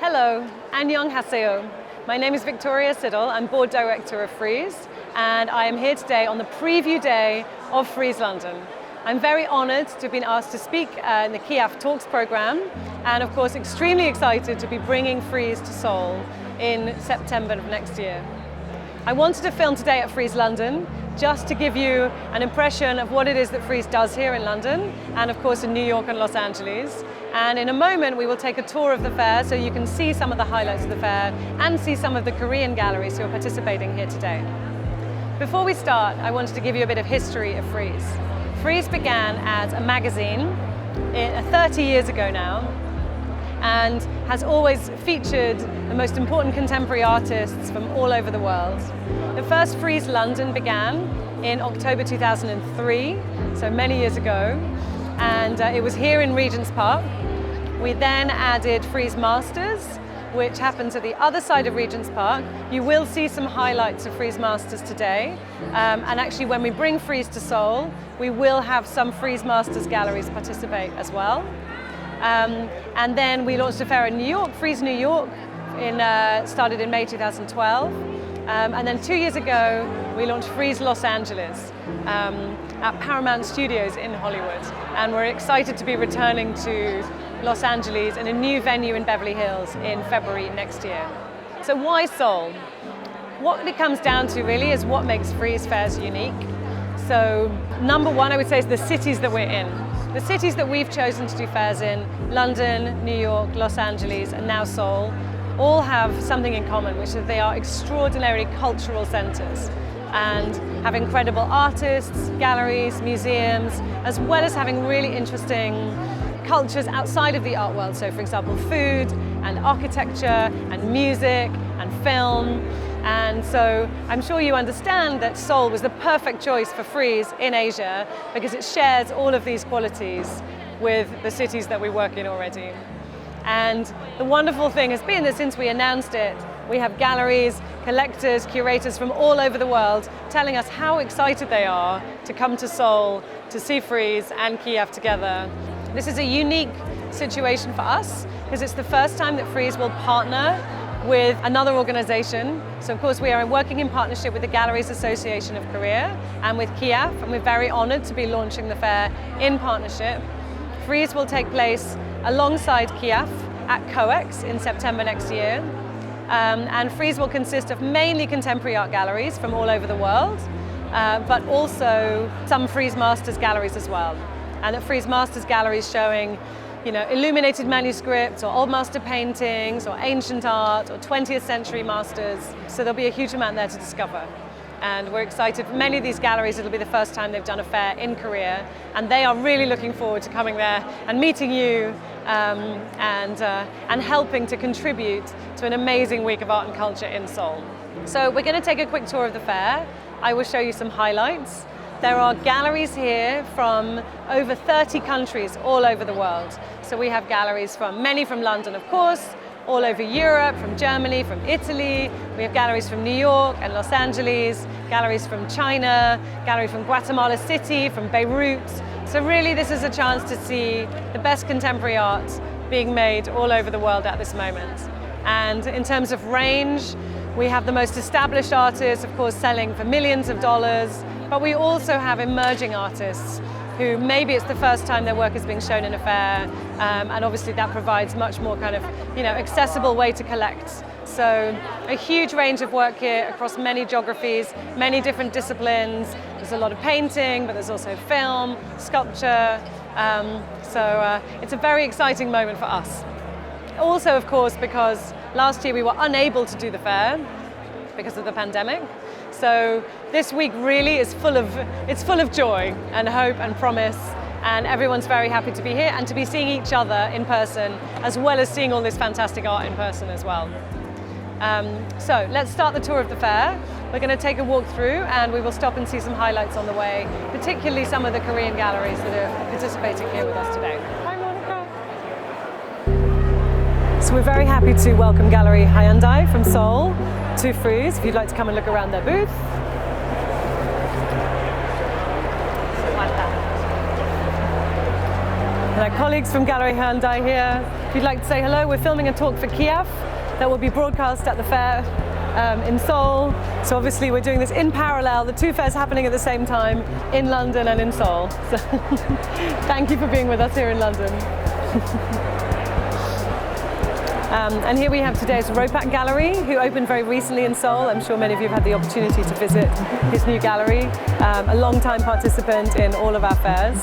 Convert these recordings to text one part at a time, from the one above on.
Hello, Annyeonghaseyo. My name is Siddall. I'm board director of Frieze, and I am here today on the preview day of Frieze London. I'm very honoured to have been asked to speak in the Kiaf Talks programme, and of course extremely excited to be bringing Frieze to Seoul in September of next year. I wanted to film today at Frieze London just to give you an impression of what it is that Frieze does here in London, and of course in New York and Los Angeles. And in a moment we will take a tour of the fair so you can see some of the highlights of the fair and see some of the Korean galleries who are participating here today. Before we start, I wanted to give you a bit of history of Frieze. Frieze began as a magazine 30 years ago now, and has always featured the most important contemporary artists from all over the world. The first Frieze London began in October 2003, so many years ago, and it was here in Regent's Park. We then added Frieze Masters, which happens at the other side of Regent's Park. You will see some highlights of Frieze Masters today, and actually when we bring Frieze to Seoul, we will have some Frieze Masters galleries participate as well. And then we launched a fair in New York, Frieze New York, started in May 2012. And then 2 years ago, we launched Frieze Los Angeles at Paramount Studios in Hollywood. And we're excited to be returning to Los Angeles in a new venue in Beverly Hills in February next year. So why Seoul? What it comes down to really is what makes Frieze fairs unique. So number one, I would say, is the cities that we're in. The cities that we've chosen to do fairs in, London, New York, Los Angeles, and now Seoul, all have something in common, which is they are extraordinary cultural centers and have incredible artists, galleries, museums, as well as having really interesting cultures outside of the art world. So for example, food and architecture and music and film. And so I'm sure you understand that Seoul was the perfect choice for Frieze in Asia because it shares all of these qualities with the cities that we work in already. And the wonderful thing has been that since we announced it, we have galleries, collectors, curators from all over the world telling us how excited they are to come to Seoul to see Frieze and Kiaf together. This is a unique situation for us because it's the first time that Frieze will partner with another organization. So of course we are working in partnership with the Galleries Association of Korea and with Kiaf, and we're very honored to be launching the fair in partnership. Frieze will take place alongside Kiaf at COEX in September next year. And Frieze will consist of mainly contemporary art galleries from all over the world, but also some Frieze Masters galleries as well. And the Frieze Masters galleries showing illuminated manuscripts or old master paintings or ancient art or 20th century masters. So there'll be a huge amount there to discover. And we're excited. For many of these galleries, it'll be the first time they've done a fair in Korea, and they are really looking forward to coming there and meeting you and helping to contribute to an amazing week of art and culture in Seoul. So we're going to take a quick tour of the fair. I will show you some highlights. There are galleries here from over 30 countries all over the world. So we have galleries many from London, of course, all over Europe, from Germany, from Italy. We have galleries from New York and Los Angeles, galleries from China, galleries from Guatemala City, from Beirut. So really this is a chance to see the best contemporary art being made all over the world at this moment. And in terms of range, we have the most established artists, of course, selling for millions of dollars, but we also have emerging artists who maybe it's the first time their work is being shown in a fair, and obviously that provides much more kind of accessible way to collect. So a huge range of work here across many geographies, many different disciplines. There's a lot of painting, but there's also film, sculpture. So it's a very exciting moment for us. Also, of course, because last year we were unable to do the fair because of the pandemic. So this week really is full of joy and hope and promise, and everyone's very happy to be here and to be seeing each other in person, as well as seeing all this fantastic art in person as well. So let's start the tour of the fair. We're going to take a walk through and we will stop and see some highlights on the way, particularly some of the Korean galleries that are participating here with us today. Hi Monica. So we're very happy to welcome Gallery Hyundai from Seoul to Frieze, if you'd like to come and look around their booth. And our colleagues from Gallery Hyundai here. If you'd like to say hello, we're filming a talk for Kiaf that will be broadcast at the fair in Seoul. So obviously we're doing this in parallel, the two fairs happening at the same time in London and in Seoul. So thank you for being with us here in London. And here we have today's Ropak Gallery, who opened very recently in Seoul. I'm sure many of you have had the opportunity to visit his new gallery. A long-time participant in all of our fairs.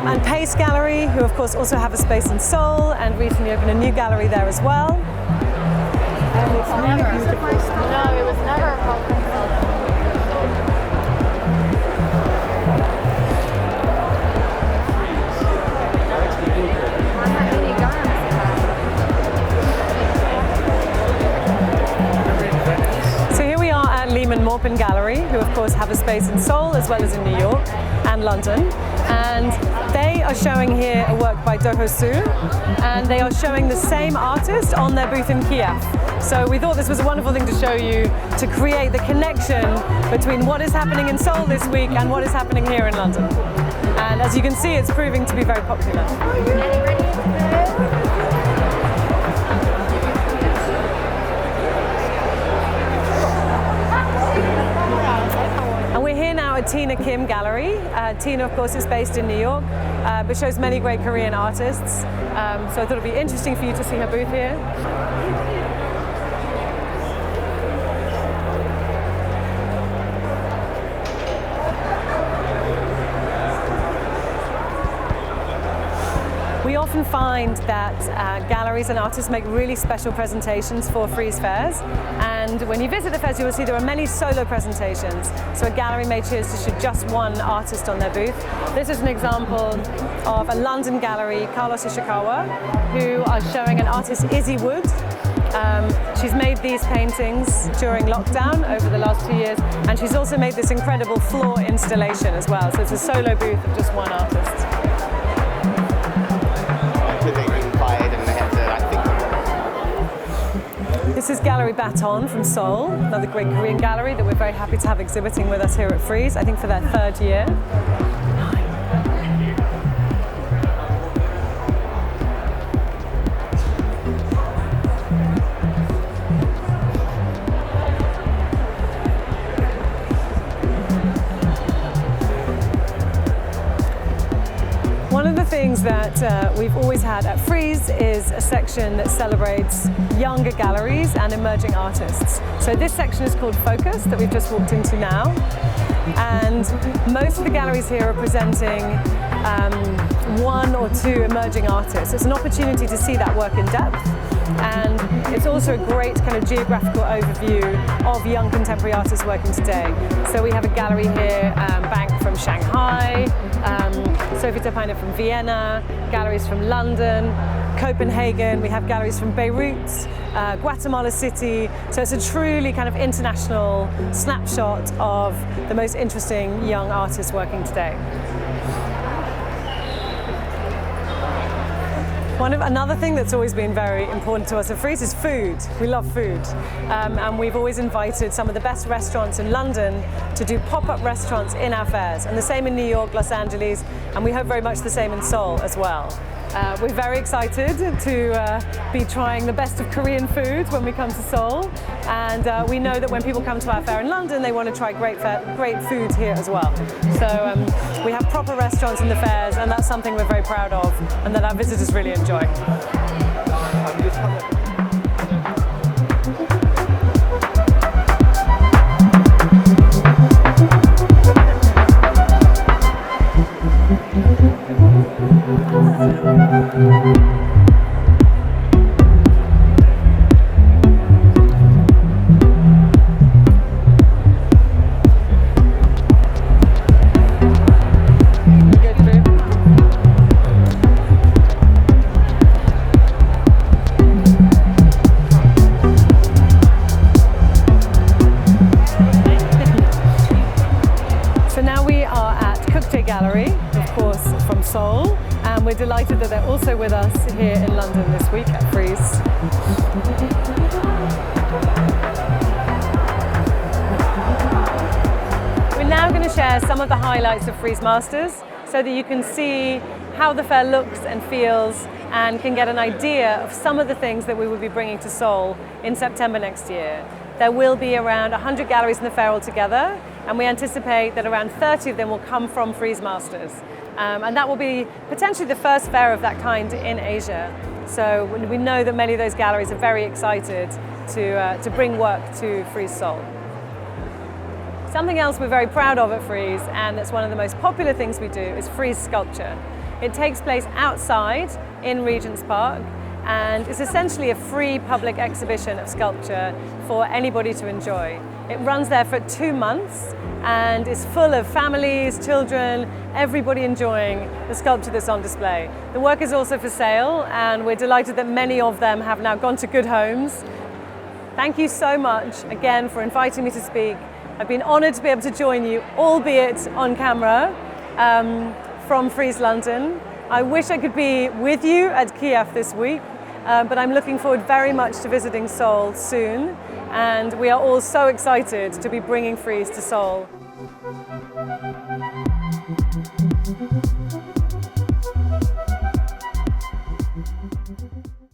And Pace Gallery, who of course also have a space in Seoul and recently opened a new gallery there as well. It was never a problem. So here we are at Lehman Maupin Gallery, who of course have a space in Seoul as well as in New York and London. And they are showing here a work by Doho Soo, and they are showing the same artist on their booth in Kiaf. So we thought this was a wonderful thing to show you, to create the connection between what is happening in Seoul this week and what is happening here in London. And as you can see, it's proving to be very popular. And we're here now at Tina Kim Gallery. Tina, of course, is based in New York, but shows many great Korean artists. So I thought it'd be interesting for you to see her booth here. We often find that galleries and artists make really special presentations for Frieze fairs, and when you visit the fairs you will see there are many solo presentations. So a gallery may choose to show just one artist on their booth. This is an example of a London gallery, Carlos Ishikawa, who are showing an artist, Izzy Wood. She's made these paintings during lockdown over the last 2 years, and she's also made this incredible floor installation as well. So it's a solo booth of just one artist. This is Gallery Baton from Seoul, another great Korean gallery that we're very happy to have exhibiting with us here at Frieze, I think for their 3rd year. One of the things that we've always had at Frieze is a section that celebrates younger galleries and emerging artists. So this section is called Focus, that we've just walked into now. And most of the galleries here are presenting 1 or 2 emerging artists. It's an opportunity to see that work in depth. And it's also a great kind of geographical overview of young contemporary artists working today. So we have a gallery here, Bank from Shanghai, Sophie Tapiner from Vienna, galleries from London, Copenhagen, we have galleries from Beirut, Guatemala City. So it's a truly kind of international snapshot of the most interesting young artists working today. Another thing that's always been very important to us at Frieze is food. We love food. And we've always invited some of the best restaurants in London to do pop-up restaurants in our fairs. And the same in New York, Los Angeles, and we hope very much the same in Seoul as well. We're very excited to be trying the best of Korean food when we come to Seoul. And we know that when people come to our fair in London, they want to try great food here as well. So we have proper restaurants in the fairs, and that's something we're very proud of and that our visitors really enjoy. we're delighted that they're also with us here in London this week at Frieze. We're now going to share some of the highlights of Frieze Masters so that you can see how the fair looks and feels and can get an idea of some of the things that we will be bringing to Seoul in September next year. There will be around 100 galleries in the fair altogether, and we anticipate that around 30 of them will come from Frieze Masters. And that will be potentially the first fair of that kind in Asia. So we know that many of those galleries are very excited to bring work to Frieze Seoul. Something else we're very proud of at Frieze, and that's one of the most popular things we do, is Frieze sculpture. It takes place outside in Regent's Park and is essentially a free public exhibition of sculpture for anybody to enjoy. It runs there for 2 months and is full of families, children, everybody enjoying the sculpture that's on display. The work is also for sale, and we're delighted that many of them have now gone to good homes. Thank you so much again for inviting me to speak. I've been honoured to be able to join you, albeit on camera, from Frieze London. I wish I could be with you at Kiaf this week, but I'm looking forward very much to visiting Seoul soon, and we are all so excited to be bringing Frieze to Seoul.